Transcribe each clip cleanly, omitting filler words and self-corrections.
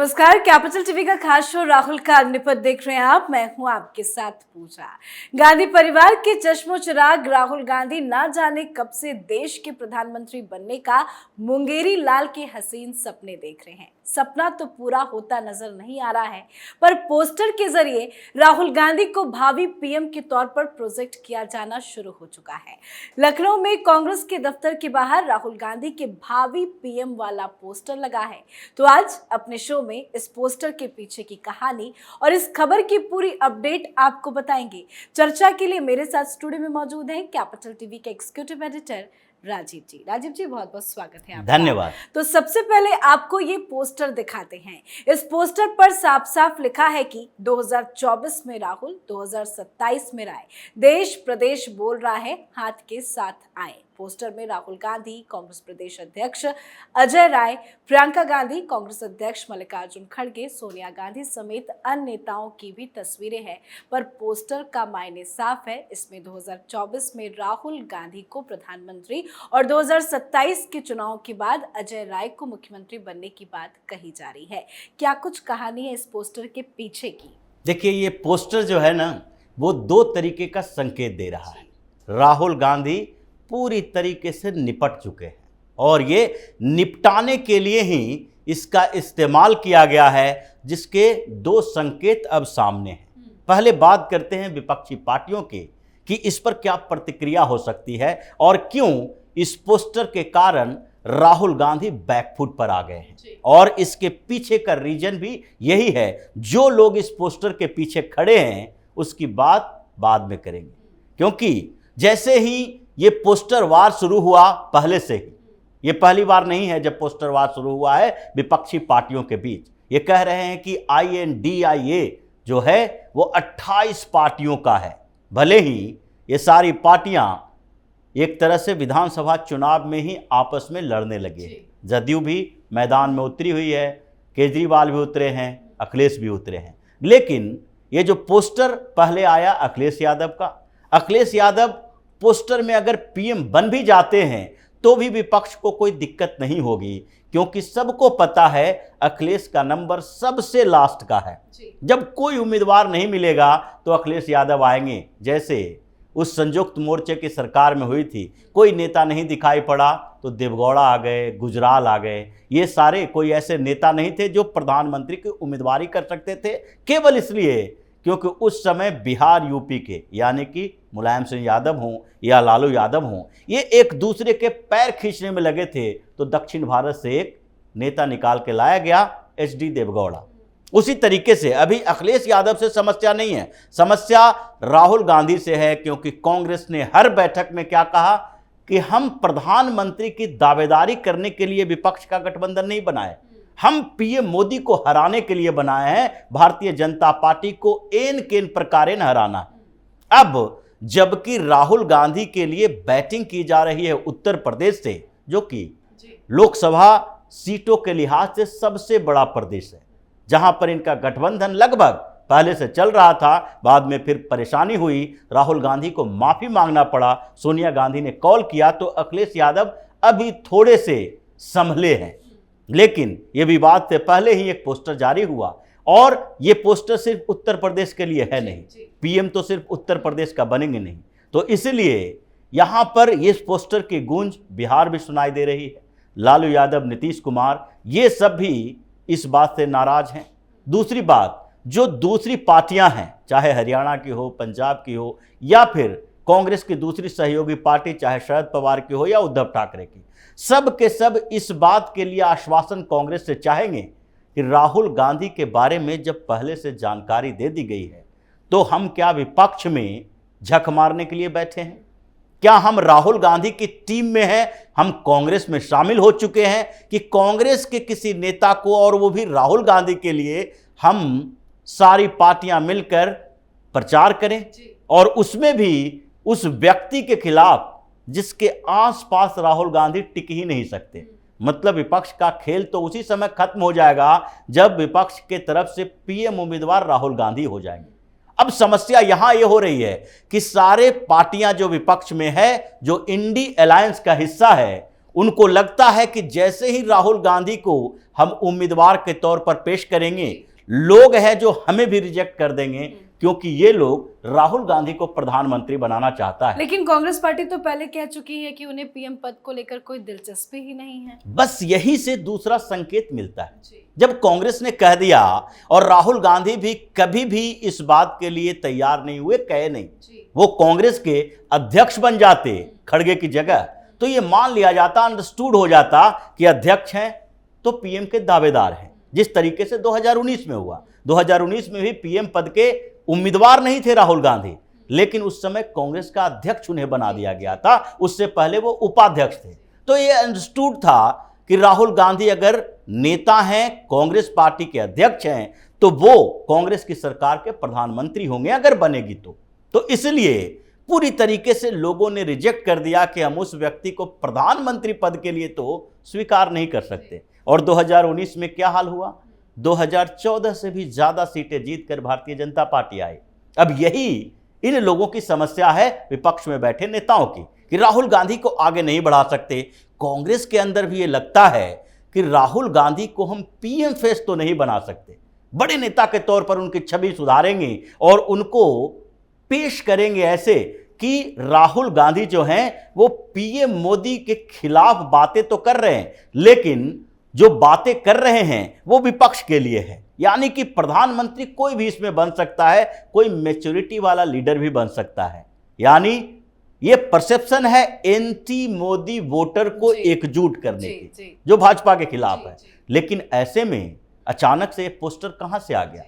नमस्कार, capital TV का खास शो राहुल का अग्निपथ देख रहे हैं आप। मैं हूं आपके साथ पूजा। गांधी परिवार के चश्मो चिराग राहुल गांधी ना जाने कब से देश के प्रधानमंत्री बनने का मुंगेरी लाल के हसीन सपने देख रहे हैं। सपना तो पूरा होता नजर नहीं आ रहा है, पर पोस्टर के जरिए राहुल गांधी को भावी पीएम के तौर पर प्रोजेक्ट किया जाना शुरू हो चुका है। लखनऊ में कांग्रेस के दफ्तर के बाहर राहुल गांधी के भावी पीएम वाला पोस्टर लगा है। तो आज अपने शो में इस पोस्टर के पीछे की कहानी और इस खबर की पूरी अपडेट आपको बताएंगे। चर्चा के लिए मेरे साथ स्टूडियो में मौजूद हैं कैपिटल टीवी के एग्जीक्यूटिव एडिटर राजीव जी। राजीव जी, बहुत बहुत स्वागत है आपका। धन्यवाद। तो सबसे पहले आपको ये पोस्टर दिखाते हैं। इस पोस्टर पर साफ साफ लिखा है कि 2024 में राहुल, 2027 में राय, देश प्रदेश बोल रहा है हाथ के साथ आए। पोस्टर में राहुल गांधी, कांग्रेस प्रदेश अध्यक्ष अजय राय, प्रियंका गांधी, कांग्रेस अध्यक्ष मल्लिकार्जुन खड़गे, सोनिया गांधी समेत अन्य नेताओं की भी तस्वीरें हैं। पर पोस्टर का मायने साफ है, इसमें 2024 में राहुल गांधी को प्रधानमंत्री और 2027 के चुनाव के बाद अजय राय को मुख्यमंत्री बनने की बात कही जा रही है। क्या कुछ कहानी है इस पोस्टर के पीछे की? देखिए, ये पोस्टर जो है ना, वो दो तरीके का संकेत दे रहा है। राहुल गांधी पूरी तरीके से निपट चुके हैं और ये निपटाने के लिए ही इसका इस्तेमाल किया गया है, जिसके दो संकेत अब सामने हैं। पहले बात करते हैं विपक्षी पार्टियों की कि इस पर क्या प्रतिक्रिया हो सकती है और क्यों इस पोस्टर के कारण राहुल गांधी बैकफुट पर आ गए हैं। और इसके पीछे का रीजन भी यही है। जो लोग इस पोस्टर के पीछे खड़े हैं उसकी बात बाद में करेंगे, क्योंकि जैसे ही ये पोस्टर वार शुरू हुआ, पहले से ही, ये पहली बार नहीं है जब पोस्टर वार शुरू हुआ है विपक्षी पार्टियों के बीच। ये कह रहे हैं कि INDIA जो है वो 28 पार्टियों का है। भले ही ये सारी पार्टियां एक तरह से विधानसभा चुनाव में ही आपस में लड़ने लगे हैं। जदयू भी मैदान में उतरी हुई है, केजरीवाल भी उतरे हैं, अखिलेश भी उतरे हैं। लेकिन ये जो पोस्टर पहले आया अखिलेश यादव का, अखिलेश यादव पोस्टर में अगर पीएम बन भी जाते हैं तो भी विपक्ष को कोई दिक्कत नहीं होगी, क्योंकि सबको पता है अखिलेश का नंबर सबसे लास्ट का है। जब कोई उम्मीदवार नहीं मिलेगा तो अखिलेश यादव आएंगे। जैसे उस संयुक्त मोर्चे की सरकार में हुई थी, कोई नेता नहीं दिखाई पड़ा तो देवगौड़ा आ गए, गुजराल आ गए। ये सारे कोई ऐसे नेता नहीं थे जो प्रधानमंत्री की उम्मीदवारी कर सकते थे, केवल इसलिए क्योंकि उस समय बिहार यूपी के यानी कि मुलायम सिंह यादव हों या लालू यादव हों, ये एक दूसरे के पैर खींचने में लगे थे। तो दक्षिण भारत से एक नेता निकाल के लाया गया, HD देवगौड़ा। उसी तरीके से अभी अखिलेश यादव से समस्या नहीं है, समस्या राहुल गांधी से है, क्योंकि कांग्रेस ने हर बैठक में क्या कहा कि हम प्रधानमंत्री की दावेदारी करने के लिए विपक्ष का गठबंधन नहीं बनाए, हम पीएम मोदी को हराने के लिए बनाए हैं। भारतीय जनता पार्टी को एन केन प्रकारेण हराना। अब जबकि राहुल गांधी के लिए बैटिंग की जा रही है उत्तर प्रदेश से, जो कि लोकसभा सीटों के लिहाज से सबसे बड़ा प्रदेश है, जहां पर इनका गठबंधन लगभग पहले से चल रहा था। बाद में फिर परेशानी हुई, राहुल गांधी को माफी मांगना पड़ा, सोनिया गांधी ने कॉल किया, तो अखिलेश यादव अभी थोड़े से संभले हैं। लेकिन ये विवाद से पहले ही एक पोस्टर जारी हुआ, और ये पोस्टर सिर्फ उत्तर प्रदेश के लिए है नहीं, पीएम तो सिर्फ उत्तर प्रदेश का बनेंगे नहीं। तो इसलिए यहां पर इस पोस्टर की गूंज बिहार भी सुनाई दे रही है। लालू यादव, नीतीश कुमार, ये सब भी इस बात से नाराज हैं। दूसरी बात, जो दूसरी पार्टियां हैं, चाहे हरियाणा की हो, पंजाब की हो, या फिर कांग्रेस की दूसरी सहयोगी पार्टी, चाहे शरद पवार की हो या उद्धव ठाकरे की, सब के सब इस बात के लिए आश्वासन कांग्रेस से चाहेंगे कि राहुल गांधी के बारे में जब पहले से जानकारी दे दी गई है तो हम क्या विपक्ष में झक मारने के लिए बैठे हैं? क्या हम राहुल गांधी की टीम में हैं? हम कांग्रेस में शामिल हो चुके हैं कि कांग्रेस के किसी नेता को, और वो भी राहुल गांधी के लिए, हम सारी पार्टियां मिलकर प्रचार करें, और उसमें भी उस व्यक्ति के खिलाफ जिसके आसपास राहुल गांधी टिक ही नहीं सकते। मतलब विपक्ष का खेल तो उसी समय खत्म हो जाएगा जब विपक्ष के तरफ से पीएम उम्मीदवार राहुल गांधी हो जाएंगे। अब समस्या यहां ये हो रही है कि सारे पार्टियां जो विपक्ष में है, जो इंडी अलायंस का हिस्सा है, उनको लगता है कि जैसे ही राहुल गांधी को हम उम्मीदवार के तौर पर पेश करेंगे, लोग हैं जो हमें भी रिजेक्ट कर देंगे, क्योंकि ये लोग राहुल गांधी को प्रधानमंत्री बनाना चाहता है। लेकिन कांग्रेस पार्टी तो पहले कह चुकी है कि उन्हें पीएम पद को लेकर कोई दिलचस्पी ही नहीं है। बस यही से दूसरा संकेत मिलता है। जब कांग्रेस ने कह दिया और राहुल गांधी भी कभी भी इस बात के लिए तैयार नहीं हुए, कहे नहीं, वो कांग्रेस के अध्यक्ष बन जाते खड़गे की जगह, तो ये मान लिया जाता, अंडरस्टूड हो जाता कि अध्यक्ष हैं तो पीएम के दावेदार हैं, जिस तरीके से 2019 में हुआ। 2019 में भी पीएम पद के उम्मीदवार नहीं थे राहुल गांधी, लेकिन उस समय कांग्रेस का अध्यक्ष उन्हें बना दिया गया था, उससे पहले वो उपाध्यक्ष थे। तो ये अंडरस्टूड था कि राहुल गांधी अगर नेता हैं, कांग्रेस पार्टी के अध्यक्ष हैं, तो वो कांग्रेस की सरकार के प्रधानमंत्री होंगे अगर बनेगी तो इसलिए पूरी तरीके से लोगों ने रिजेक्ट कर दिया कि हम उस व्यक्ति को प्रधानमंत्री पद के लिए तो स्वीकार नहीं कर सकते। और 2019 में क्या हाल हुआ? 2014 से भी ज्यादा सीटें जीतकर भारतीय जनता पार्टी आई। अब यही इन लोगों की समस्या है, विपक्ष में बैठे नेताओं की, कि राहुल गांधी को आगे नहीं बढ़ा सकते। कांग्रेस के अंदर भी ये लगता है कि राहुल गांधी को हम पीएम फेस तो नहीं बना सकते, बड़े नेता के तौर पर उनकी छवि सुधारेंगे और उनको पेश करेंगे ऐसे कि राहुल गांधी जो हैं वो पीएम मोदी के खिलाफ बातें तो कर रहे हैं, लेकिन जो बातें कर रहे हैं वो विपक्ष के लिए है। यानी कि प्रधानमंत्री कोई भी इसमें बन सकता है, कोई मैच्योरिटी वाला लीडर भी बन सकता है। यानी ये परसेप्शन है एंटी मोदी वोटर को एकजुट करने की, जो भाजपा के खिलाफ है। लेकिन ऐसे में अचानक से ये पोस्टर कहां से आ गया?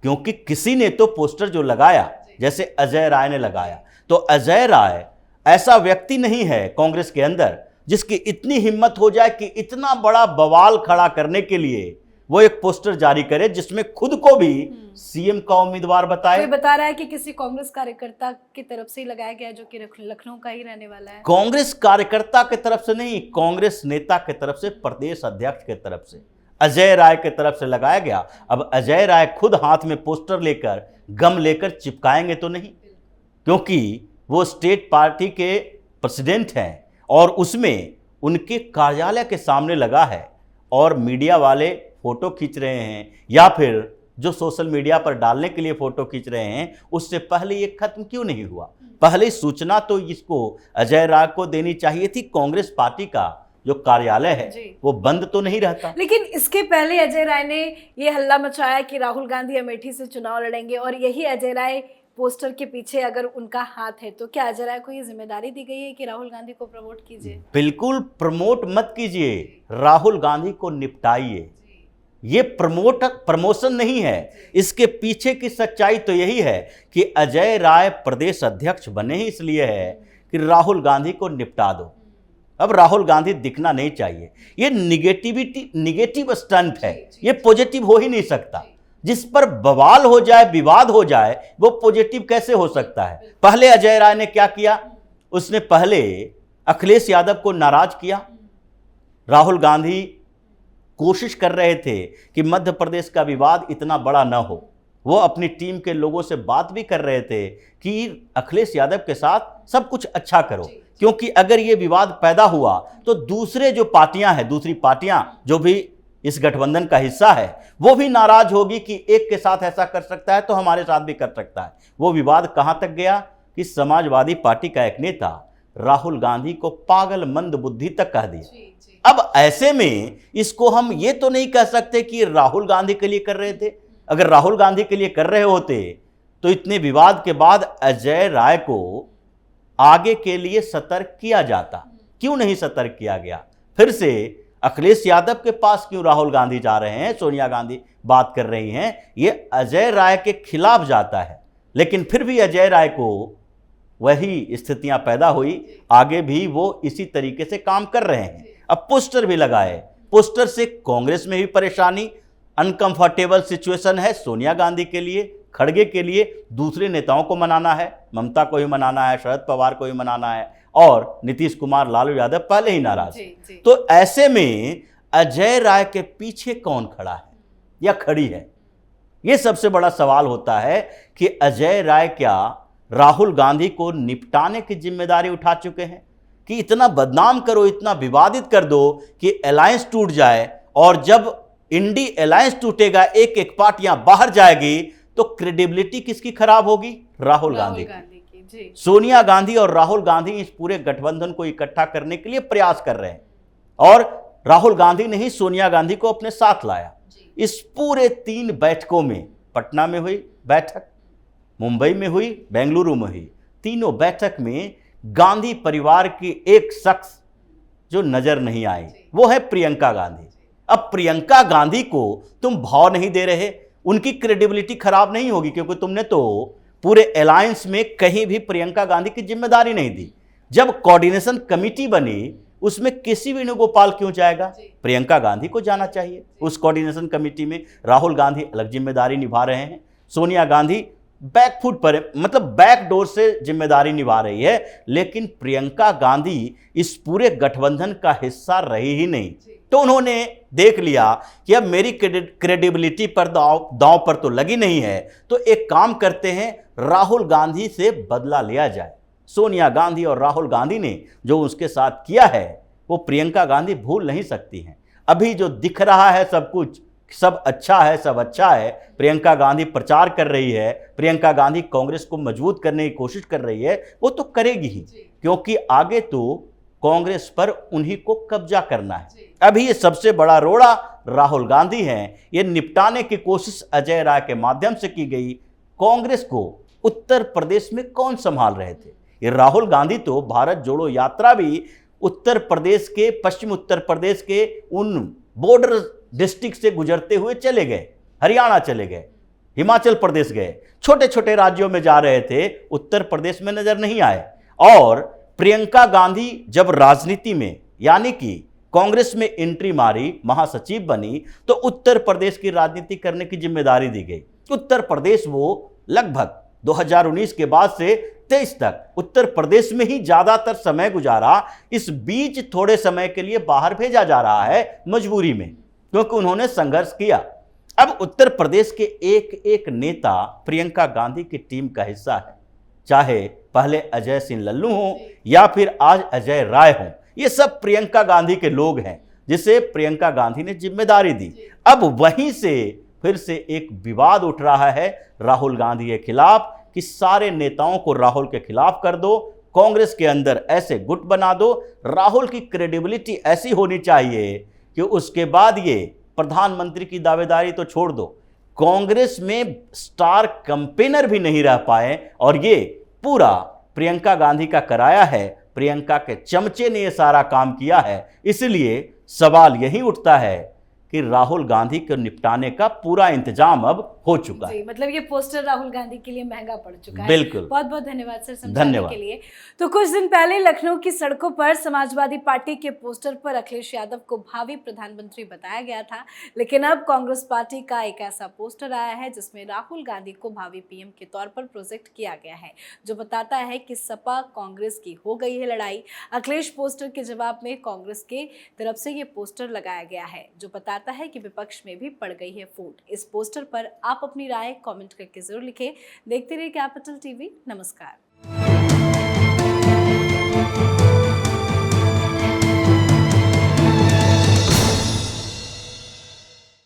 क्योंकि किसी ने तो पोस्टर जो लगाया, जैसे अजय राय ने लगाया, तो अजय राय ऐसा व्यक्ति नहीं है कांग्रेस के अंदर जिसकी इतनी हिम्मत हो जाए कि इतना बड़ा बवाल खड़ा करने के लिए वो एक पोस्टर जारी करे जिसमें खुद को भी सीएम का उम्मीदवार बताए। कोई बता रहा है कि किसी कांग्रेस कार्यकर्ता की तरफ से ही लगाया गया, जो कि लखनऊ का ही रहने वाला है। कांग्रेस कार्यकर्ता की तरफ से नहीं, कांग्रेस नेता की तरफ से, प्रदेश अध्यक्ष की तरफ से, अजय राय की तरफ से लगाया गया। अब अजय राय खुद हाथ में पोस्टर लेकर, गम लेकर चिपकाएंगे तो नहीं, क्योंकि वो स्टेट पार्टी के प्रेसिडेंट हैं और उसमें उनके कार्यालय के सामने लगा है और मीडिया वाले फोटो खींच रहे हैं या फिर जो सोशल मीडिया पर डालने के लिए फोटो खींच रहे हैं, उससे पहले ये खत्म क्यों नहीं हुआ? पहले सूचना तो इसको अजय राय को देनी चाहिए थी। कांग्रेस पार्टी का जो कार्यालय है वो बंद तो नहीं रहता। लेकिन इसके पहले अजय राय ने ये हल्ला मचाया कि राहुल गांधी अमेठी से चुनाव लड़ेंगे, और यही अजय राय पोस्टर के पीछे अगर उनका हाथ है, तो क्या अजय राय को ये जिम्मेदारी दी गई है कि राहुल गांधी को प्रमोट कीजिए? बिल्कुल प्रमोट मत कीजिए, राहुल गांधी को निपटाइए। ये प्रमोशन नहीं है। इसके पीछे की सच्चाई तो यही है कि अजय राय प्रदेश अध्यक्ष बने ही इसलिए है कि राहुल गांधी को निपटा दो। अब राहुल गांधी दिखना नहीं चाहिए। ये निगेटिव स्टंट है, ये पॉजिटिव हो ही नहीं सकता। जिस पर बवाल हो जाए, विवाद हो जाए, वो पॉजिटिव कैसे हो सकता है? पहले अजय राय ने क्या किया? उसने पहले अखिलेश यादव को नाराज किया। राहुल गांधी कोशिश कर रहे थे कि मध्य प्रदेश का विवाद इतना बड़ा न हो। वो अपनी टीम के लोगों से बात भी कर रहे थे कि अखिलेश यादव के साथ सब कुछ अच्छा करो, क्योंकि अगर ये विवाद पैदा हुआ तो दूसरे जो पार्टियां हैं, दूसरी पार्टियां जो भी इस गठबंधन का हिस्सा है, वो भी नाराज होगी कि एक के साथ ऐसा कर सकता है तो हमारे साथ भी कर सकता है। वो विवाद कहां तक गया कि समाजवादी पार्टी का एक नेता राहुल गांधी को पागल मंद बुद्धि तक कह दिया। अब ऐसे में इसको हम ये तो नहीं कह सकते कि राहुल गांधी के लिए कर रहे थे। अगर राहुल गांधी के लिए कर रहे होते तो इतने विवाद के बाद अजय राय को आगे के लिए सतर्क किया जाता। क्यों नहीं सतर्क किया गया? फिर से अखिलेश यादव के पास क्यों राहुल गांधी जा रहे हैं, सोनिया गांधी बात कर रही हैं? ये अजय राय के खिलाफ जाता है। लेकिन फिर भी अजय राय को वही स्थितियां पैदा हुई, आगे भी वो इसी तरीके से काम कर रहे हैं। अब पोस्टर भी लगाए, पोस्टर से कांग्रेस में भी परेशानी, अनकंफर्टेबल सिचुएशन है सोनिया गांधी के लिए, खड़गे के लिए। दूसरे नेताओं को मनाना है, ममता को ही मनाना है, शरद पवार को ही मनाना है, और नीतीश कुमार, लालू यादव पहले ही नाराज। तो ऐसे में अजय राय के पीछे कौन खड़ा है या खड़ी है? यह सबसे बड़ा सवाल होता है कि अजय राय क्या राहुल गांधी को निपटाने की जिम्मेदारी उठा चुके हैं, कि इतना बदनाम करो, इतना विवादित कर दो कि अलायंस टूट जाए, और जब इंडी अलायंस टूटेगा, एक एक पार्टियां बाहर जाएगी, तो क्रेडिबिलिटी किसकी खराब होगी? राहुल गांधी की। जी। सोनिया गांधी और राहुल गांधी इस पूरे गठबंधन को इकट्ठा करने के लिए प्रयास कर रहे हैं, और राहुल गांधी ने ही सोनिया गांधी को अपने साथ लाया। इस पूरे 3 बैठकों में, पटना में हुई बैठक, मुंबई में हुई, बेंगलुरु में हुई, तीनों बैठक में गांधी परिवार की एक शख्स जो नजर नहीं आई, वो है प्रियंका गांधी। अब प्रियंका गांधी को तुम भाव नहीं दे रहे, उनकी क्रेडिबिलिटी खराब नहीं होगी, क्योंकि तुमने तो पूरे अलायंस में कहीं भी प्रियंका गांधी की जिम्मेदारी नहीं दी। जब कोऑर्डिनेशन कमेटी बनी, उसमें किसी वेणुगोपाल क्यों जाएगा? प्रियंका गांधी को जाना चाहिए उस कोऑर्डिनेशन कमेटी में। राहुल गांधी अलग जिम्मेदारी निभा रहे हैं, सोनिया गांधी बैकफुट पर, मतलब बैकडोर से जिम्मेदारी निभा रही है, लेकिन प्रियंका गांधी इस पूरे गठबंधन का हिस्सा रही ही नहीं। तो उन्होंने देख लिया कि अब मेरी क्रेडिबिलिटी पर दांव पर तो लगी नहीं है, तो एक काम करते हैं, राहुल गांधी से बदला लिया जाए। सोनिया गांधी और राहुल गांधी ने जो उसके साथ किया है, वो प्रियंका गांधी भूल नहीं सकती हैं। अभी जो दिख रहा है सब कुछ, सब अच्छा है, सब अच्छा है, प्रियंका गांधी प्रचार कर रही है, प्रियंका गांधी कांग्रेस को मजबूत करने की कोशिश कर रही है, वो तो करेगी ही, क्योंकि आगे तो कांग्रेस पर उन्हीं को कब्जा करना है। अभी ये सबसे बड़ा रोड़ा राहुल गांधी है, ये निपटाने की कोशिश अजय राय के माध्यम से की गई। कांग्रेस को उत्तर प्रदेश में कौन संभाल रहे थे? ये राहुल गांधी तो भारत जोड़ो यात्रा भी उत्तर प्रदेश के, पश्चिम उत्तर प्रदेश के उन बॉर्डर डिस्ट्रिक्ट से गुजरते हुए चले गए, हरियाणा चले गए, हिमाचल प्रदेश गए, छोटे छोटे राज्यों में जा रहे थे, उत्तर प्रदेश में नजर नहीं आए। और प्रियंका गांधी जब राजनीति में, यानी कि कांग्रेस में एंट्री मारी, महासचिव बनी, तो उत्तर प्रदेश की राजनीति करने की जिम्मेदारी दी गई। उत्तर प्रदेश वो लगभग 2019 के बाद से 23 तक उत्तर प्रदेश में ही ज्यादातर समय गुजारा। इस बीच थोड़े समय के लिए बाहर भेजा जा रहा है मजबूरी में, क्योंकि उन्होंने संघर्ष किया। अब उत्तर प्रदेश के एक एक नेता प्रियंका गांधी की टीम का हिस्सा है, चाहे पहले अजय सिंह लल्लू हो या फिर आज अजय राय हो, ये सब प्रियंका गांधी के लोग हैं, जिसे प्रियंका गांधी ने जिम्मेदारी दी। अब वहीं से फिर से एक विवाद उठ रहा है राहुल गांधी के खिलाफ कि सारे नेताओं को राहुल के खिलाफ कर दो, कांग्रेस के अंदर ऐसे गुट बना दो, राहुल की क्रेडिबिलिटी ऐसी होनी चाहिए कि उसके बाद ये प्रधानमंत्री की दावेदारी तो छोड़ दो, कांग्रेस में स्टार कैंपेनर भी नहीं रह पाए। और ये पूरा प्रियंका गांधी का कराया है, प्रियंका के चमचे ने ये सारा काम किया है। इसलिए सवाल यही उठता है कि राहुल गांधी को निपटाने का पूरा इंतजाम अब हो चुका है। मतलब ये पोस्टर राहुल गांधी के लिए महंगा पड़ चुका है। बिल्कुल। बहुत बहुत धन्यवाद सर समझाने के लिए। तो कुछ दिन पहले लखनऊ की सड़कों पर समाजवादी पार्टी के पोस्टर पर अखिलेश यादव को भावी प्रधानमंत्री बताया गया था, लेकिन अब कांग्रेस पार्टी का एक ऐसा पोस्टर आया है जिसमें राहुल गांधी को भावी पीएम के तौर पर प्रोजेक्ट किया गया है, जो बताता है कि सपा कांग्रेस की हो गई है लड़ाई। अखिलेश पोस्टर के जवाब में कांग्रेस के तरफ से ये पोस्टर लगाया गया है, जो बताता है कि विपक्ष में भी पड़ गई है फूट। इस पोस्टर पर आप अपनी राय कमेंट करके जरूर लिखें। देखते रहिए कैपिटल टीवी। नमस्कार।